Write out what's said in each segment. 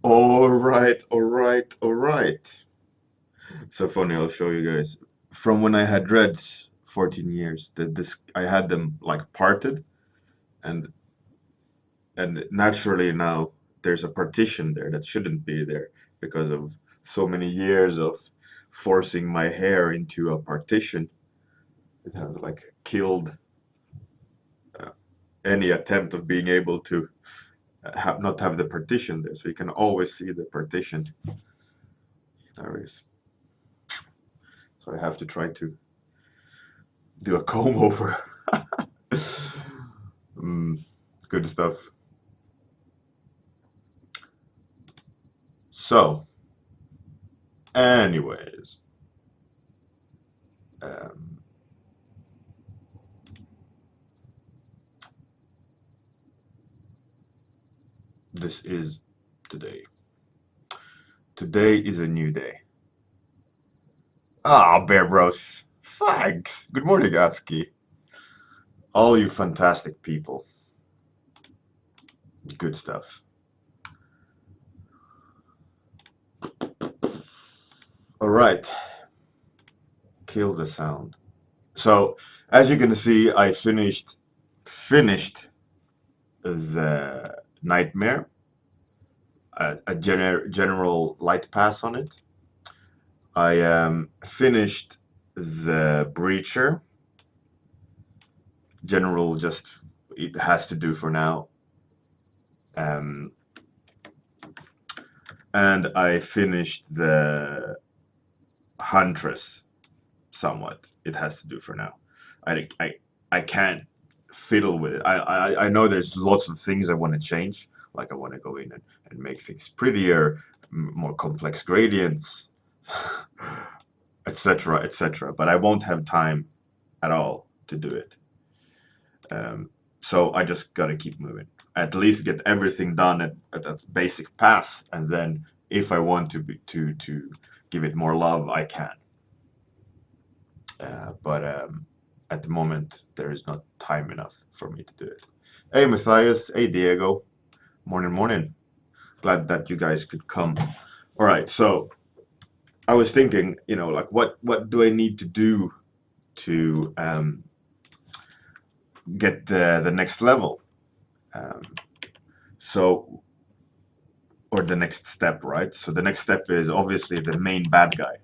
Alright. So funny, I'll show you guys. From when I had dreads 14 years, I had them like parted and naturally now there's a partition there that shouldn't be there because of so many years of forcing my hair into a partition. It has like killed uh, any attempt of being able to not have the partition there, so you can always see the partition. There it is. So I have to try to do a comb over. Good stuff. So, anyways, um, this is today. Today is a new day. Ah, Bear Bros. Thanks. Good morning, ASCII. All you fantastic people. Good stuff. All right. Kill the sound. So, as you can see, I finished the Nightmare. A general light pass on it. I finished the Breacher. General just it has to do for now. And I finished the Huntress somewhat. It has to do for now. I can't fiddle with it. I know there's lots of things I want to change. Like I want to go in and make things prettier, more complex gradients, etc., etc. But I won't have time at all to do it. So I just gotta keep moving. At least get everything done at that basic pass, and then if I want to give it more love, I can. But at the moment, there is not time enough for me to do it. Hey, Matthias. Hey, Diego. Morning. Glad that you guys could come. All right, so I was thinking, like what do I need to do to get the next level? Or the next step, right? So the next step is obviously the main bad guy.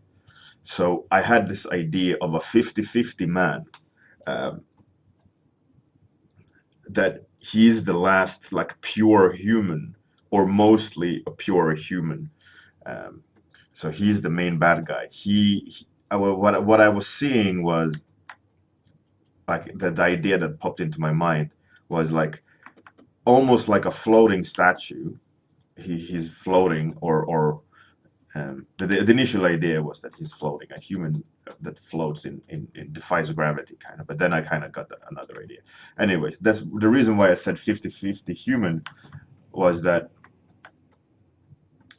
So I had this idea of a 50-50 man, that he's the last like pure human, or mostly a pure human. So he's the main bad guy. What I was seeing was like the idea that popped into my mind was like almost like a floating statue. He's floating, or the initial idea was that he's floating, a human that floats in defies gravity, kind of. But then I kind of got another idea. Anyway, that's the reason why I said 50-50 human, was that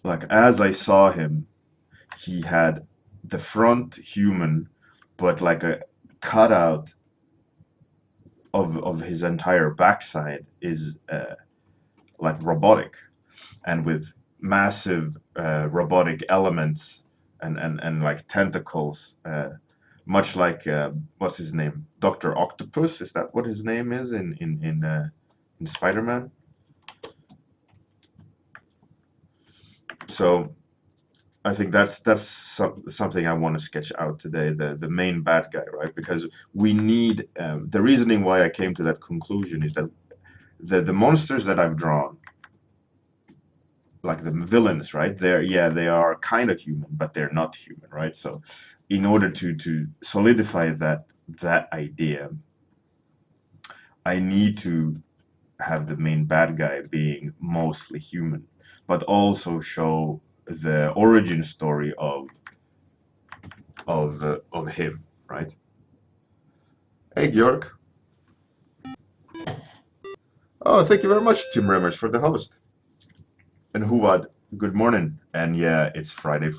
like as I saw him, he had the front human, but like a cutout of his entire backside is like robotic, and with massive robotic elements and like tentacles, much like what's his name, Dr. Octopus. Is that what his name is in Spider-Man? So I think that's something I want to sketch out today, the main bad guy, right? Because we need the reasoning why I came to that conclusion is that the monsters that I've drawn, like the villains, right? They are kind of human, but they're not human, right? So in order to solidify that idea, I need to have the main bad guy being mostly human, but also show the origin story of him, right? Hey, Georg. Oh, thank you very much, Tim Remmers, for the host. And Huvad, good morning. And yeah, it's Friday.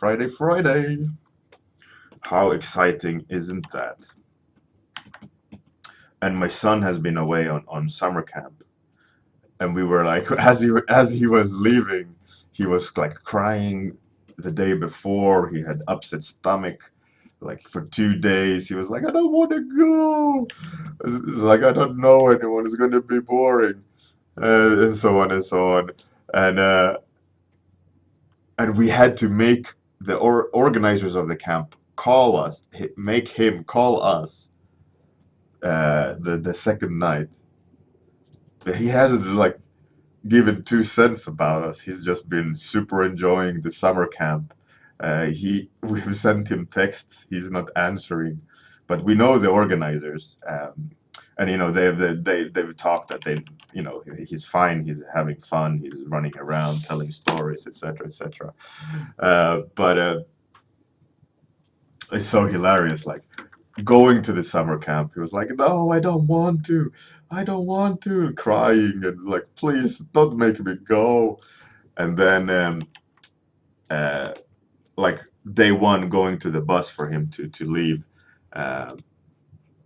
How exciting isn't that? And my son has been away on summer camp. and we were like, as he was leaving, he was like crying. The day before, he had upset stomach, like for 2 days. He was like, I don't want to go. Like, I don't know anyone. It's going to be boring, and so on and so on. And and we had to make the organizers of the camp call us, make him call us the second night. But he hasn't like given 2 cents about us. He's just been super enjoying the summer camp. We've sent him texts. He's not answering, but we know the organizers, and you know they've talked that he's fine. He's having fun. He's running around telling stories, etc., etc. But it's so hilarious. Like going to the summer camp, he was like, "No, I don't want to. I don't want to," crying and like, "Please don't make me go." And then, uh, like day one, going to the bus for him to leave, uh,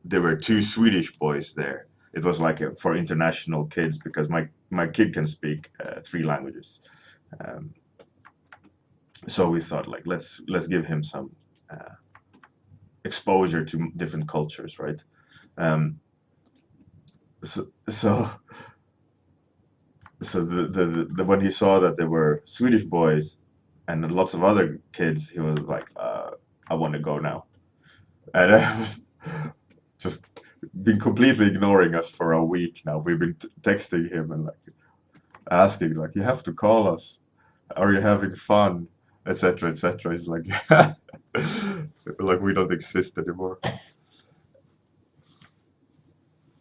there were 2 Swedish boys there. It was like for international kids because my kid can speak 3 languages. Um, so we thought like let's give him some exposure to different cultures, right? Um, so when he saw that there were Swedish boys and lots of other kids, he was like, I want to go now. And I was just been completely ignoring us for a week now. We've been texting him and like asking, like, you have to call us. Are you having fun? Etc. Etc. He's like, like we don't exist anymore.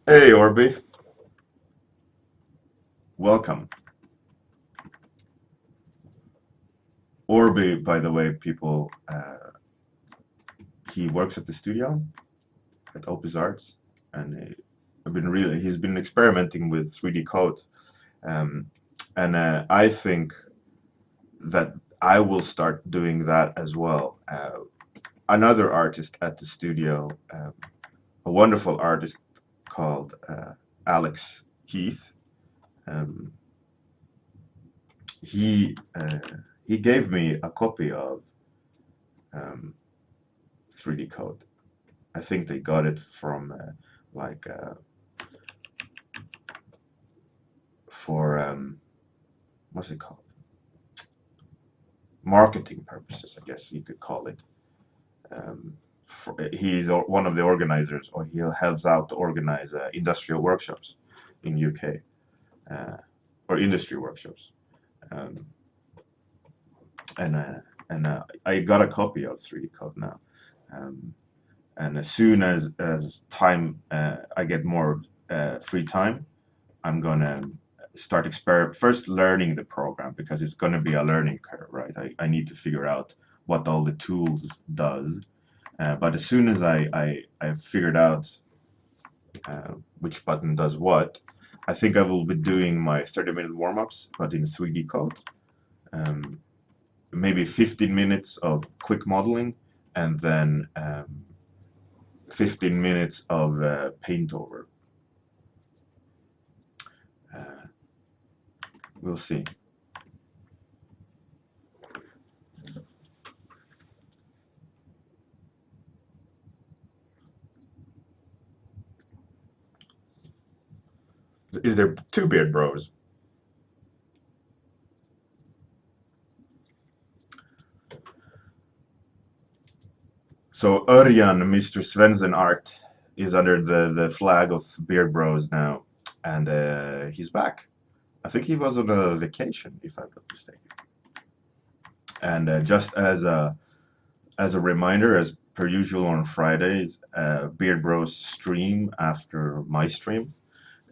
Hey, Orby, welcome. Orby, by the way, people, he works at the studio at Opus Arts, and he's been experimenting with 3D code, and I think that I will start doing that as well. Another artist at the studio, a wonderful artist called Alex Heath. Um, he gave me a copy of 3D code. I think they got it from like for what's it called? Marketing purposes, I guess you could call it. He's one of the organizers, or he helps out to organize industrial workshops in UK, or industry workshops. Um, and I got a copy of 3D code now. And as soon as time I get more free time, I'm gonna start first learning the program, because it's gonna be a learning curve, right? I need to figure out what all the tools does. But as soon as I've figured out which button does what, I think I will be doing my 30-minute warm-ups, but in 3D code. Maybe 15 minutes of quick modeling, and then 15 minutes of paint over. We'll see. Is there 2 Beard Bros? So Örjan, Mr. Svensson art, is under the flag of Beard Bros now, and he's back. I think he was on a vacation, if I'm not mistaken. And just as a reminder, as per usual on Fridays, Beard Bros stream after my stream,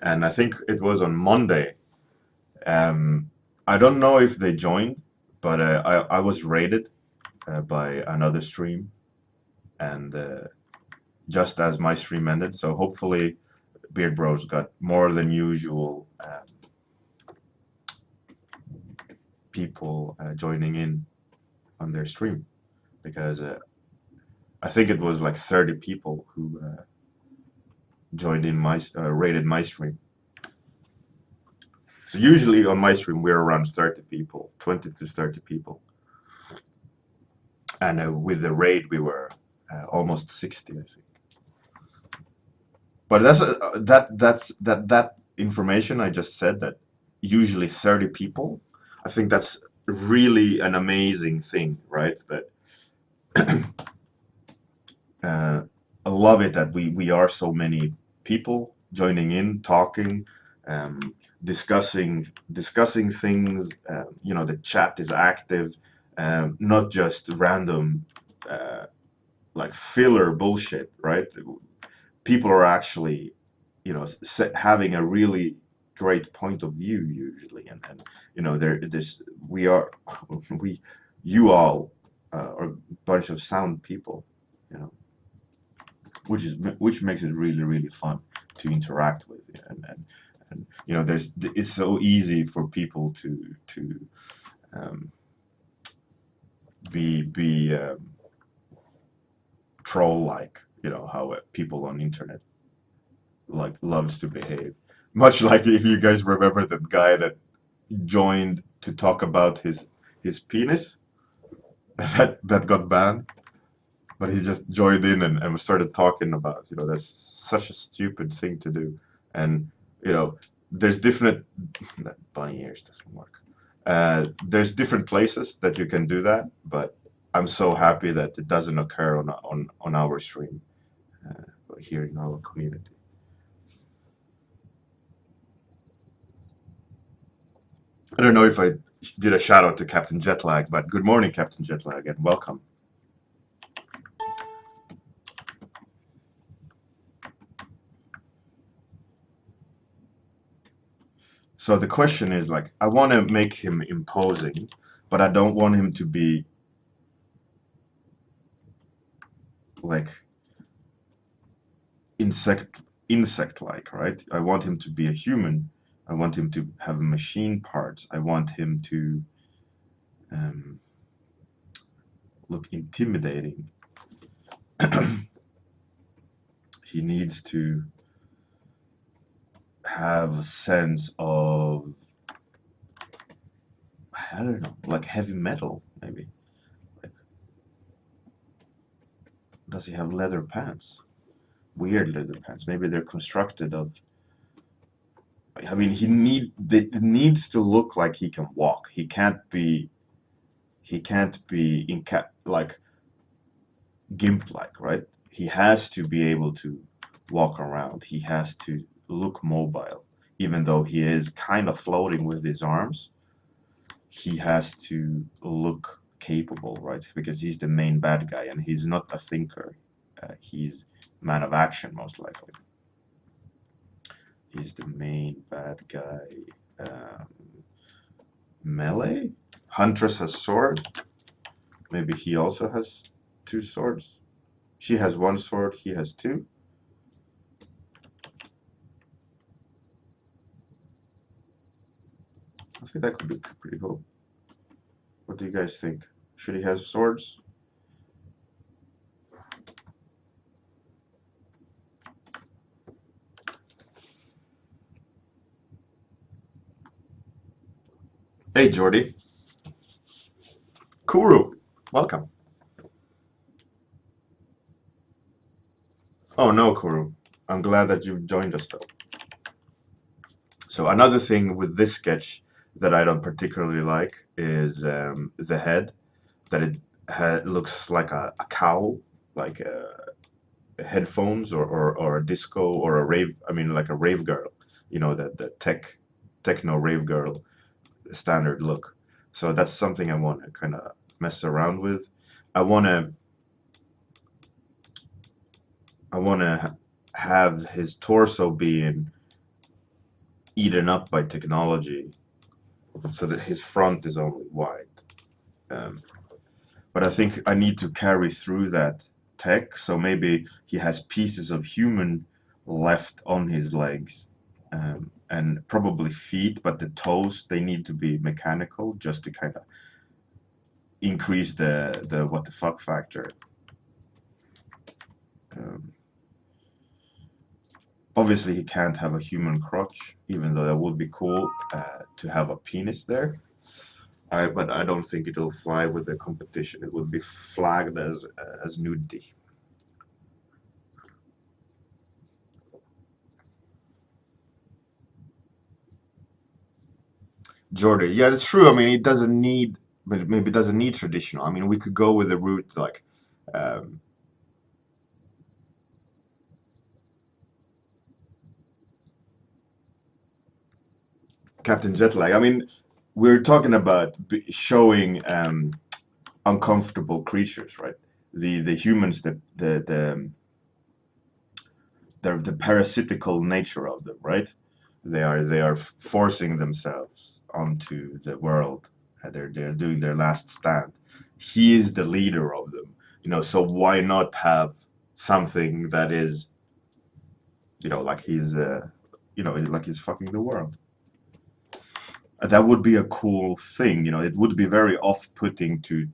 and I think it was on Monday. I don't know if they joined, but I was raided by another stream, and just as my stream ended, so hopefully Beard Bros got more than usual people joining in on their stream, because I think it was like 30 people who joined in raided my stream. So usually on my stream we're around 30 people, 20 to 30 people, and with the raid we were almost 60, I think. But that information I just said, that usually 30 people, I think that's really an amazing thing, right? That I love it that we are so many people joining in, talking, um, discussing things. You know, the chat is active, not just random like filler bullshit, right? People are actually, you know, having a really great point of view usually, and you know, there's we are we you all are a bunch of sound people, you know, which makes it really fun to interact with, and you know, it's so easy for people to um, be troll like, you know, how people on internet like loves to behave. Much like, if you guys remember that guy that joined to talk about his penis that got banned, but he just joined in and started talking about, you know, that's such a stupid thing to do. And you know, there's different that bunny ears doesn't work. There's different places that you can do that, but I'm so happy that it doesn't occur on our stream here in our community. I don't know if I did a shout out to Captain Jetlag, but good morning, Captain Jetlag, and welcome. So the question is, like, I want to make him imposing, but I don't want him to be like insect-like, right? I want him to be a human. I want him to have machine parts. I want him to look intimidating. He needs to have a sense of, I don't know, like heavy metal, maybe. Like, does he have leather pants? Weird leather pants. Maybe they're constructed of. I mean, it needs to look like he can walk. He can't be like gimp-like, right? He has to be able to walk around. He has to look mobile, even though he is kind of floating with his arms. He has to look capable, right? Because he's the main bad guy, and he's not a thinker. He's a man of action, most likely. He's the main bad guy. Melee? Huntress has sword. Maybe he also has 2 swords. She has 1 sword, he has 2. I think that could be pretty cool. What do you guys think? Should he have swords? Hey, Jordy. Kuru, welcome. Oh no, Kuru. I'm glad that you've joined us, though. So another thing with this sketch that I don't particularly like is the head, that it looks like a cowl, like headphones or a disco or a rave. I mean, like a rave girl. You know, the techno rave girl standard look. So that's something I want to kind of mess around with. I want to have his torso being eaten up by technology, so that his front is only white. But I think I need to carry through that tech, so maybe he has pieces of human left on his legs, and probably feet, but the toes, they need to be mechanical, just to kind of increase the what the fuck factor. Obviously, he can't have a human crotch, even though that would be cool to have a penis there. But I don't think it'll fly with the competition. It would be flagged as nudity. Jordan, yeah, that's true. I mean, it doesn't need, but maybe it doesn't need traditional. I mean, we could go with the route like um, Captain Jetlag. I mean, we're talking about showing uncomfortable creatures, right? The humans, the parasitical nature of them, right? They are forcing themselves onto the world. They're doing their last stand. He is the leader of them, So why not have something that is, like like he's fucking the world? That would be a cool thing, It would be very off-putting to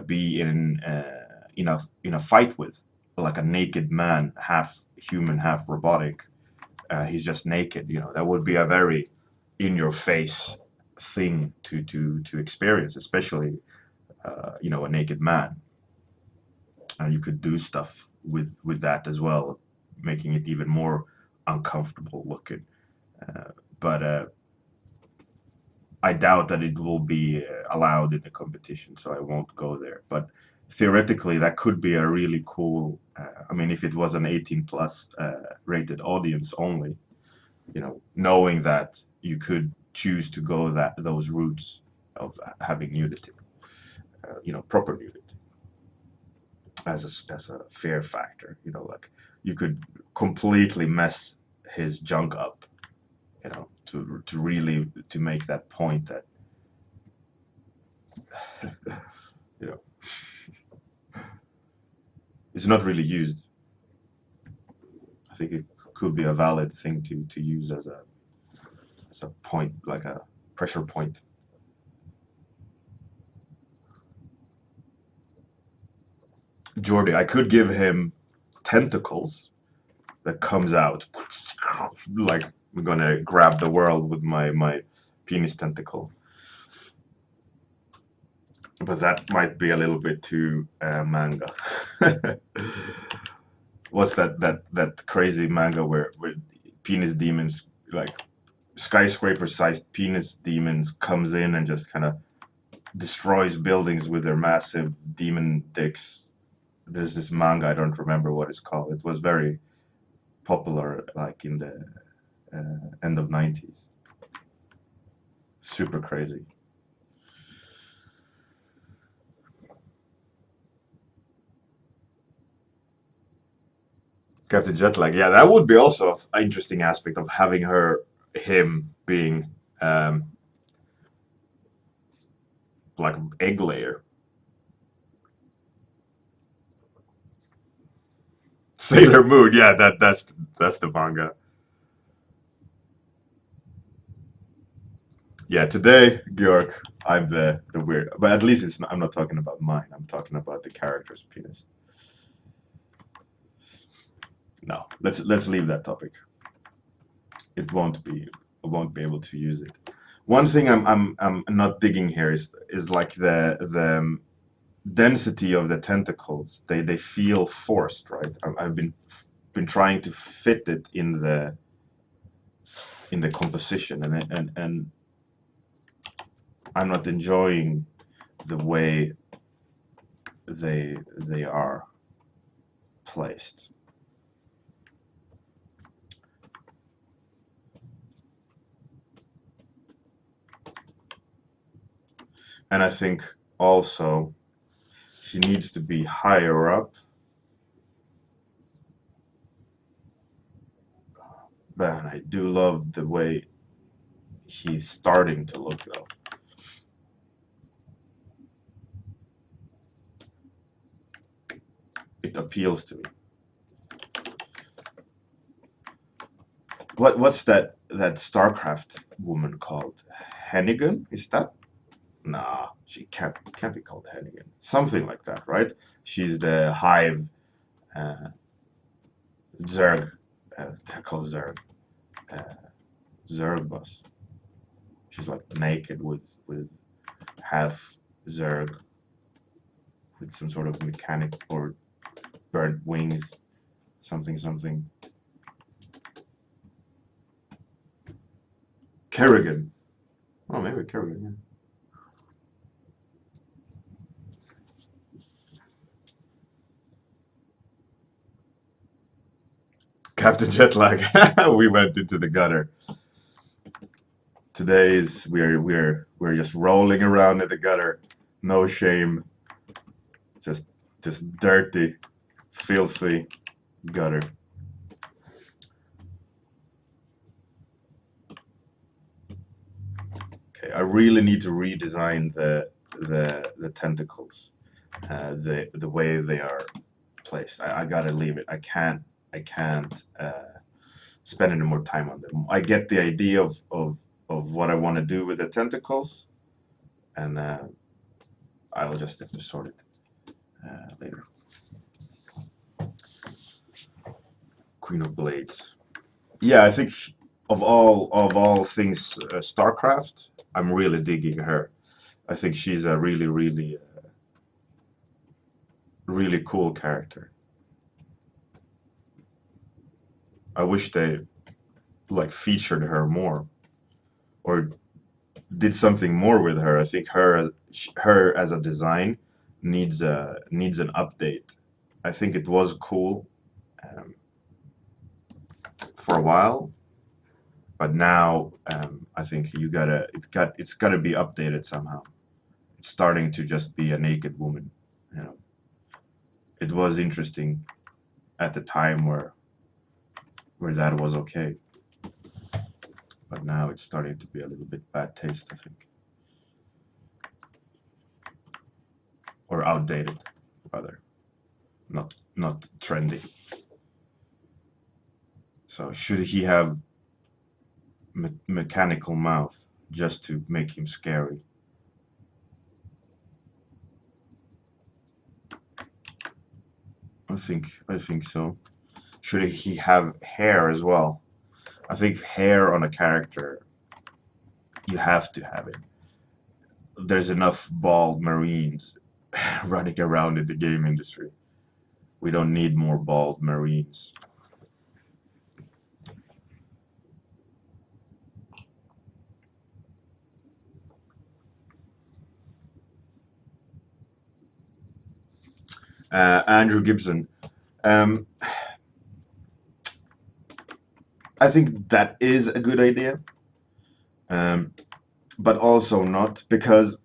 be in a fight with, like a naked man, half human, half robotic. He's just naked. That would be a very in-your-face thing to experience, especially a naked man. And you could do stuff with that as well, making it even more uncomfortable looking. But I doubt that it will be allowed in the competition, so I won't go there. But theoretically, that could be a really cool. I mean, if it was an 18 plus rated audience only, knowing that you could choose to go those routes of having nudity, proper nudity as a fear factor. Like you could completely mess his junk up, to really to make that point that you know it's not really used. I think it could be a valid thing to use as a point, like a pressure point. Jordy, I could give him tentacles that comes out like I'm gonna grab the world with my penis tentacle. But that might be a little bit too manga. What's that crazy manga where penis demons, like skyscraper-sized penis demons, comes in and just kind of destroys buildings with their massive demon dicks? There's this manga, I don't remember what it's called. It was very popular, like in the end of 90s. Super crazy. Captain Jetlag, yeah, that would be also an interesting aspect of having him being like egg layer. Sailor Moon, yeah, that's the manga. Yeah, today, Georg, I'm the weird, but at least I'm not talking about mine. I'm talking about the character's penis. No, let's leave that topic. It won't be I won't be able to use it. One thing I'm not digging here is like the density of the tentacles. They feel forced, right? I've been trying to fit it in the composition, and I'm not enjoying the way they are placed. And I think also he needs to be higher up. But I do love the way he's starting to look, though. It appeals to me. What's that StarCraft woman called? Hennigan? Is that? Nah, she can't be called Hennigan. Something like that, right? She's the Hive. Uh, Zerg, they're called Zerg, uh, Zerg boss. She's like naked with half Zerg with some sort of mechanic or burnt wings, something. Kerrigan. Oh, maybe Kerrigan. Yeah. Captain Jetlag. We went into the gutter. Today is we're just rolling around in the gutter. No shame. Just dirty, filthy gutter. Okay, I really need to redesign the tentacles, the way they are placed. I gotta leave it. I can't spend any more time on them. I get the idea of what I want to do with the tentacles, and I'll just have to sort it later. Queen of Blades. Yeah, I think of all things StarCraft, I'm really digging her. I think she's a really cool character. I wish they like featured her more or did something more with her. I think her as a design needs an update. I think it was cool um, for a while, but now I think it's gotta be updated somehow. It's starting to just be a naked woman. You know, it was interesting at the time where that was okay, but now it's starting to be a little bit bad taste, I think, or outdated, rather, not trendy. So should he have mechanical mouth just to make him scary? I think so. Should he have hair as well? I think hair on a character, you have to have it. There's enough bald Marines running around in the game industry. We don't need more bald Marines. Andrew Gibson. Um, I think that is a good idea, um, but also not, because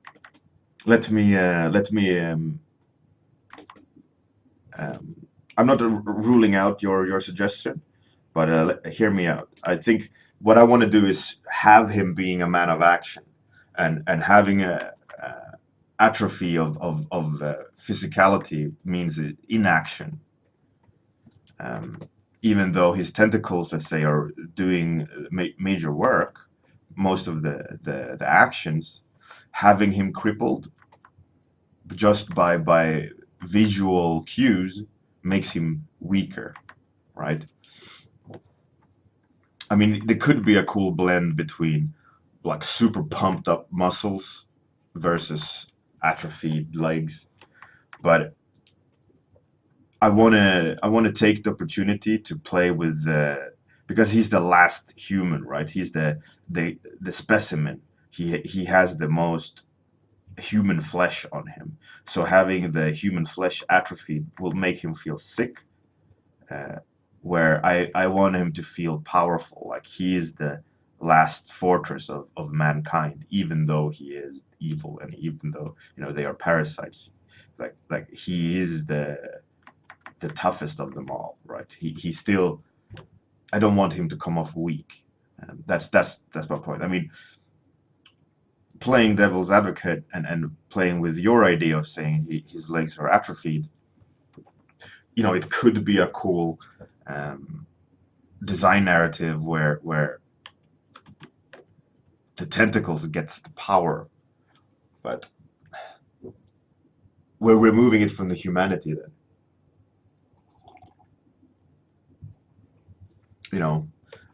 let me. Um, I'm not ruling out your suggestion, but hear me out. I think what I want to do is have him being a man of action, and having a atrophy of physicality means inaction. Um, Even though his tentacles, let's say, are doing major work, most of the actions, having him crippled just by visual cues makes him weaker, right? I mean, there could be a cool blend between like super pumped up muscles versus atrophied legs, but I want to take the opportunity to play with because he's the last human, right? He's the specimen. He has the most human flesh on him. So having the human flesh atrophy will make him feel sick. Uh, where I want him to feel powerful, like he is the last fortress of mankind, even though he is evil and even though they are parasites. Like he is the toughest of them all, right? He still. I don't want him to come off weak. That's my point. I mean, playing devil's advocate and playing with your idea of saying his legs are atrophied, it could be a cool um, design narrative where the tentacles gets the power, but we're removing it from the humanity then. you know,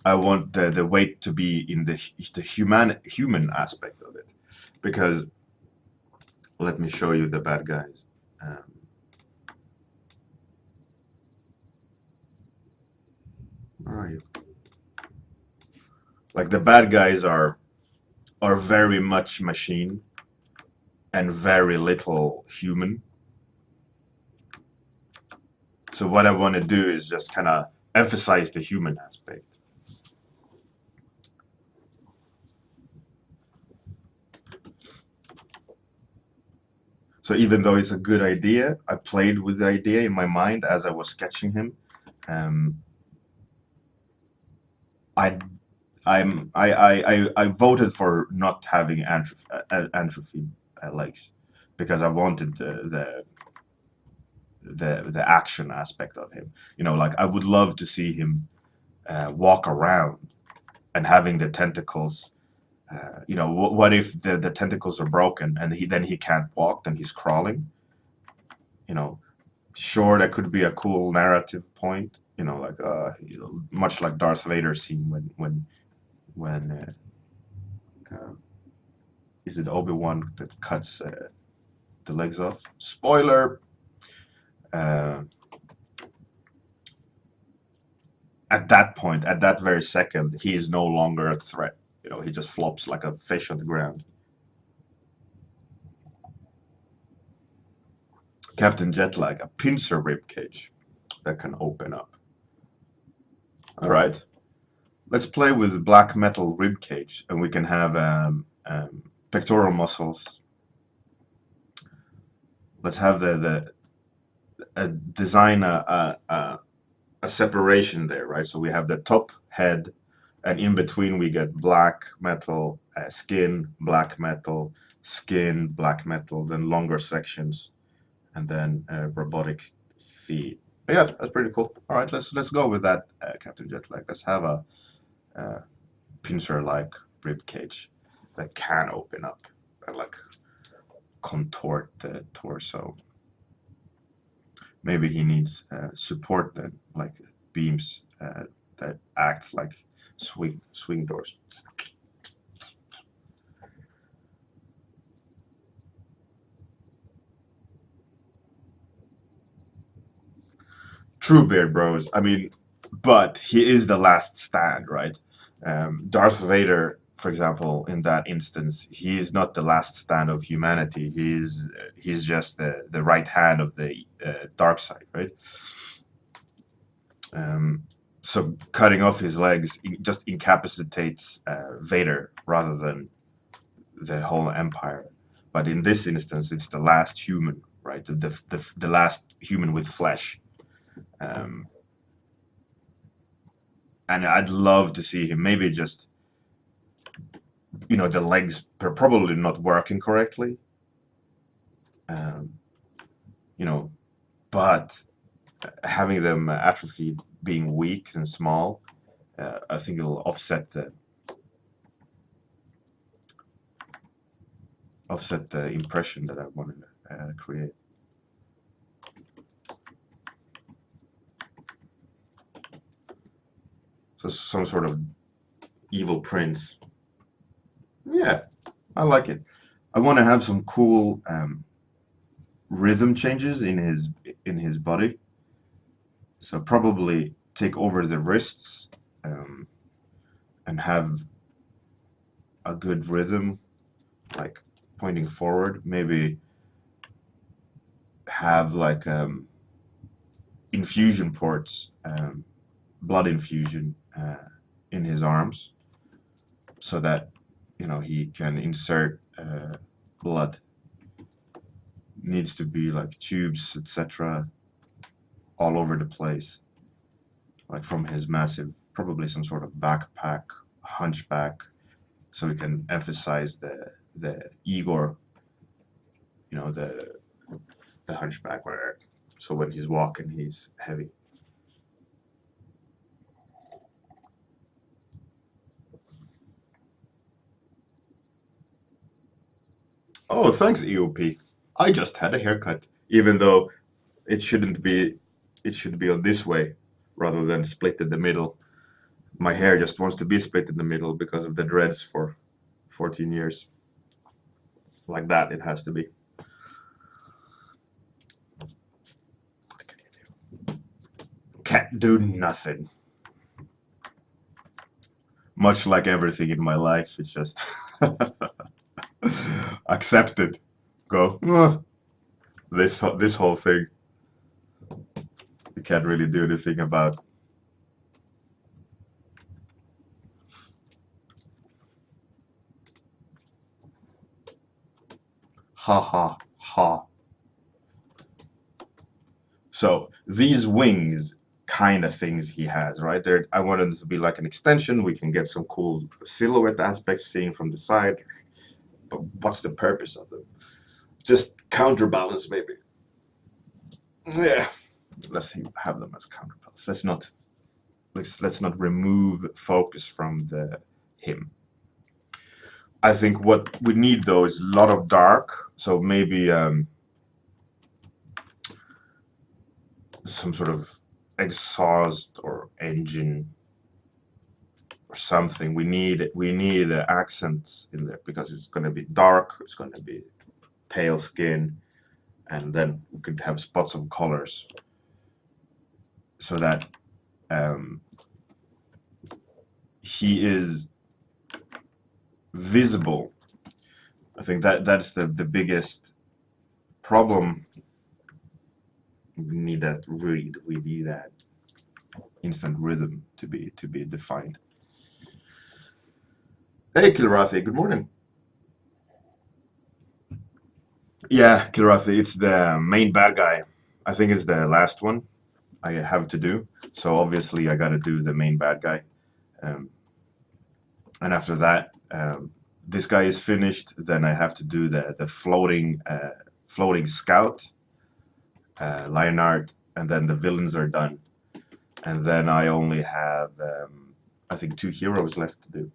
I want the weight to be in the human aspect of it, because let me show you the bad guys. Where are you? Like the bad guys are very much machine and very little human. So what I want to do is just kind of emphasize the human aspect. So even though it's a good idea, I played with the idea in my mind as I was sketching him. I I voted for not having atrophy legs, because I wanted the action aspect of him. You know, like I would love to see him walk around and having the tentacles. You know, what if the tentacles are broken and then he can't walk, then he's crawling? You know, sure, that could be a cool narrative point. You know, like much like Darth Vader scene when is it Obi-Wan that cuts the legs off? Spoiler. Uh, at that point, at that very second, he is no longer a threat. You know, he just flops like a fish on the ground. Captain Jetlag, a pincer rib cage that can open up. All right, let's play with black metal rib cage, and we can have pectoral muscles. Let's have design a separation there, right? So we have the top head, and in between we get black metal skin, black metal skin, black metal, then longer sections, and then robotic feet. But yeah, that's pretty cool. All right, let's go with that, Captain Jetlag. Let's have a pincer-like rib cage that can open up and like contort the torso. Maybe he needs support then, like beams that act like swing doors. True, Beard Bros. I mean, but he is the last stand, right? Darth Vader, for example, in that instance, he is not the last stand of humanity. He's just the right hand of the dark side, right? So cutting off his legs just incapacitates Vader rather than the whole empire. But in this instance, it's the last human, right? The last human with flesh. And I'd love to see him maybe just, you know, the legs are probably not working correctly. You know, but having them atrophied, being weak and small, I think it'll offset the impression that I wanted to create. So some sort of evil prince. Yeah, I like it. I want to have some cool rhythm changes in his body. So probably take over the wrists and have a good rhythm, like pointing forward. Maybe have like infusion ports, blood infusion in his arms, so that, you know, he can insert blood. Needs to be like tubes, etc., all over the place, like from his massive, probably some sort of backpack, hunchback, so we can emphasize the Igor, you know, the hunchback, where so when he's walking, he's heavy. Oh, thanks, EOP. I just had a haircut, even though it shouldn't be. It should be on this way rather than split in the middle. My hair just wants to be split in the middle because of the dreads for 14 years. Like that, it has to be. What can you do? Can't do nothing. Much like everything in my life, it's just accept it. Go. This whole thing, you can't really do anything about. Ha ha ha. So these wings kind of things he has, right? There, I want them to be like an extension. We can get some cool silhouette aspects seen from the side. But what's the purpose of them? Just counterbalance, maybe. Yeah. Let's have them as counterbalance. Let's not remove focus from the him. I think what we need though is a lot of dark. So maybe some sort of exhaust or engine or something. We need accents in there because it's going to be dark. It's going to be pale skin, and then we could have spots of colors so that he is visible. I think that's the biggest problem. We need that read. We need that instant rhythm to be defined. Hey, Kilrathi, good morning. Yeah, Kilrathi, it's the main bad guy. I think it's the last one I have to do. So obviously I got to do the main bad guy. And after that, this guy is finished. Then I have to do the floating scout, Lionard, and then the villains are done. And then I only have, I think, 2 heroes left to do.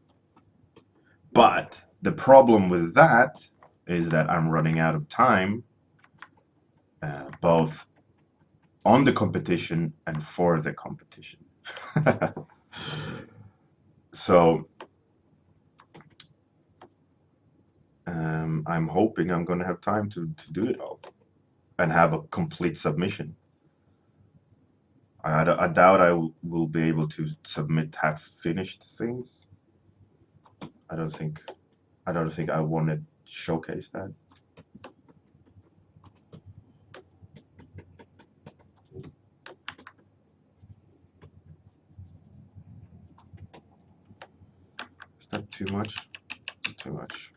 But the problem with that is that I'm running out of time, both on the competition and for the competition. So I'm hoping I'm going to have time to do it all and have a complete submission. I doubt I will be able to submit half-finished things. I don't think I want to showcase that. Is that too much? Too much.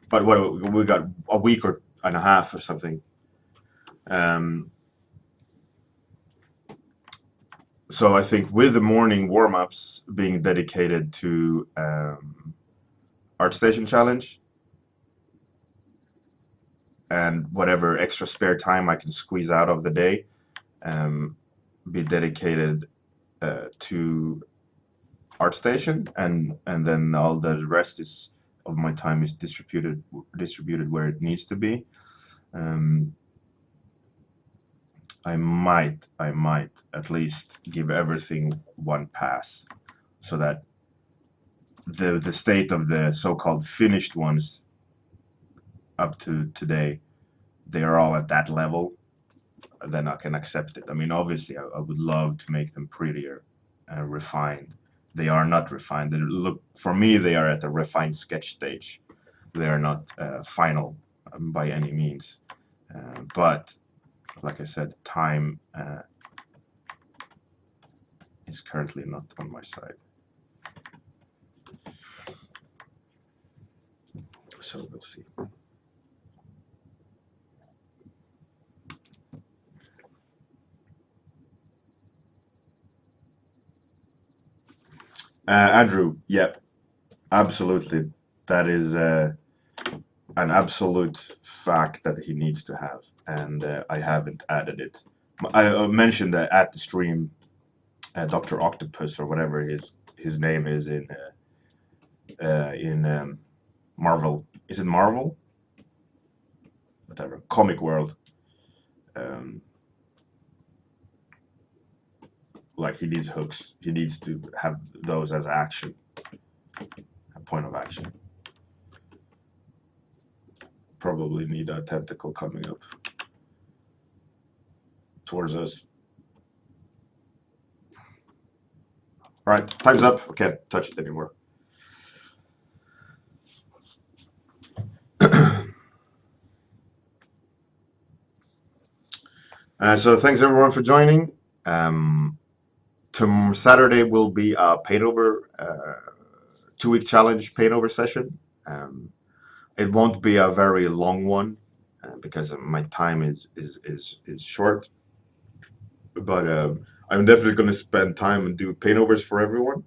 But what we got a week and a half or something. So I think with the morning warm-ups being dedicated to ArtStation Challenge and whatever extra spare time I can squeeze out of the day, be dedicated to ArtStation, and then all the rest of my time is distributed where it needs to be. I might at least give everything one pass, so that the state of the so-called finished ones up to today, they are all at that level. Then I can accept it. I mean, obviously, I would love to make them prettier and refined. They are not refined. They look, for me, they are at the refined sketch stage. They are not final by any means. But like I said, time is currently not on my side. So we'll see. Andrew, yep, absolutely. That is an absolute fact that he needs to have, and I haven't added it. I mentioned that at the stream, Dr. Octopus or whatever his name is in Marvel. Is it Marvel? Whatever. whatever, comic world. Like he needs hooks. He needs to have those as action, a point of action. Probably need a tentacle coming up towards us. All right, time's up. I can't touch it anymore. So thanks everyone for joining. Saturday will be a paintover 2-week challenge paintover session. It won't be a very long one because my time is short. But I'm definitely going to spend time and do paintovers for everyone.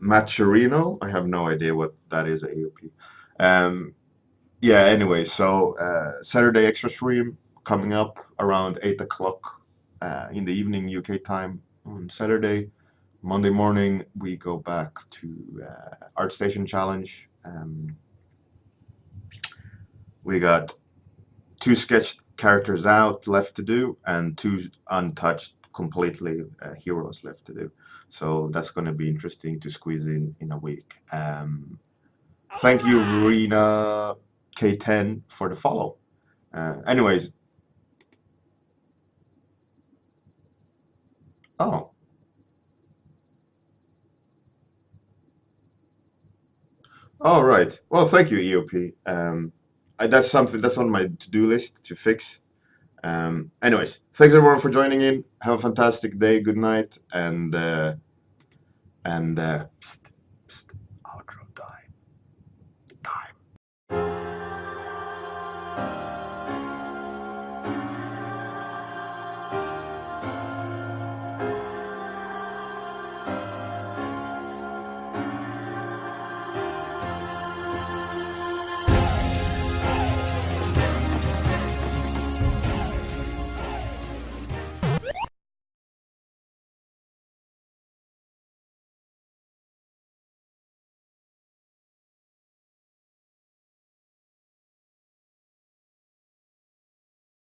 Maturino, I have no idea what that is at AOP. Yeah, anyway, so Saturday extra stream coming up around 8 o'clock in the evening UK time on Saturday. Monday morning we go back to ArtStation Challenge. We got 2 sketched characters out left to do and 2 untouched completely heroes left to do. So that's going to be interesting to squeeze in a week. Thank you, Rena K10, for the follow. Anyways. Oh. All right. Well, thank you, EOP. That's something that's on my to-do list to fix. Anyways, thanks everyone for joining in. Have a fantastic day. Good night, and